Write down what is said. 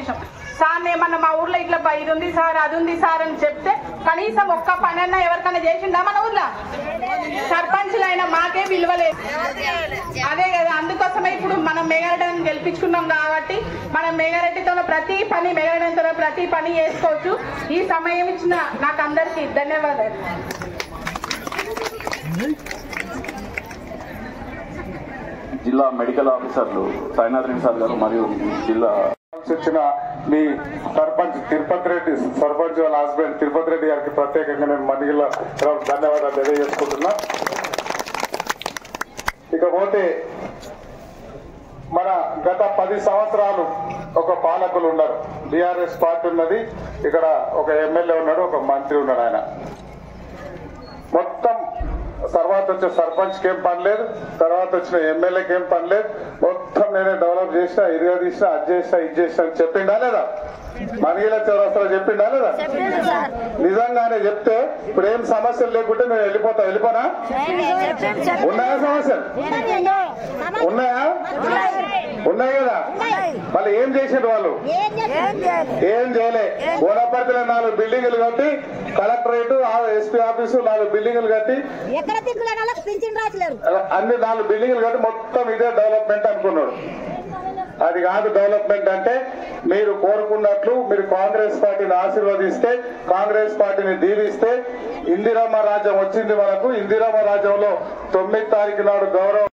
చేసినాం. సార్ ఏమన్నా మా ఊర్లో ఇట్లా ఇది ఉంది సార్ అది ఉంది సార్ అని చెప్తే కనీసం ఒక్క పని అన్నా ఎవరికైనా చేసిండా మన ఊర్లో? సర్పంచులైనా మాకే విలువలేదు. అదే కదా, అందుకోసమే ఇప్పుడు మనం మేఘారెడ్డిని గెలిపించుకున్నాం కాబట్టి మనం మేఘారెడ్డితో ప్రతి పని చేసుకోవచ్చు. ఈ సమయం ఇచ్చిన నాకు అందరికీ ధన్యవాదాలు. జిల్లా మెడికల్ ఆఫీసర్లు సాయినాథ్ రెడ్డి సార్ గారు మరియు జిల్లా వచ్చిన మీ సర్పంచ్ తిరుపతి రెడ్డి, సర్పంచ్ వాళ్ళ హస్బెండ్ తిరుపతి రెడ్డి గారికి ప్రత్యేకంగా నేను మడిగిలో ధన్యవాదాలు తెలియజేసుకుంటున్నా. ఇకపోతే మన గత 10 సంవత్సరాలు ఒక పాలకులు ఉన్నారు. బీఆర్ఎస్ పార్టీ ఉన్నది, ఇక్కడ ఒక ఎమ్మెల్యే ఉన్నాడు, ఒక మంత్రి ఉన్నాడు. ఆయన మొత్తం తర్వాత వచ్చిన సర్పంచ్కి ఏం పని లేదు, తర్వాత వచ్చిన ఎమ్మెల్యేకి ఏం పని లేదు, మొత్తం నేనే డెవలప్ చేసినా, ఇరుగా తీసినా, అది చేసినా, ఇది చేసినా అని చెప్పిండా లేదా? మనీల చౌరస్తాలో చెప్పిండా లేదా? నిజంగానే చెప్తే ఇప్పుడు ఏం సమస్యలు లేకుంటే నేను వెళ్ళిపోనా? ఉన్నాయా సమస్యలు? ఉన్నాయి కదా. మళ్ళీ ఏం చేసిండ్రు వాళ్ళు? ఏం చేయలే. గోడపర్తిలో 4 బిల్డింగులు కట్టి, కలెక్టరేట్, ఎస్పీ ఆఫీసు 4 బిల్డింగులు కట్టి, అన్ని 4 బిల్డింగులు కట్టి మొత్తం ఇదే డెవలప్మెంట్ అనుకున్నాడు. అది కాదు డెవలప్మెంట్ అంటే. మీరు కోరుకున్నట్లు మీరు కాంగ్రెస్ పార్టీని ఆశీర్వదిస్తే, కాంగ్రెస్ పార్టీని దీవిస్తే ఇందిరమ్మ రాజ్యం వచ్చింది మనకు. ఇందిరమ్మ రాజ్యంలో 9వ తారీఖు నాడు గౌరవ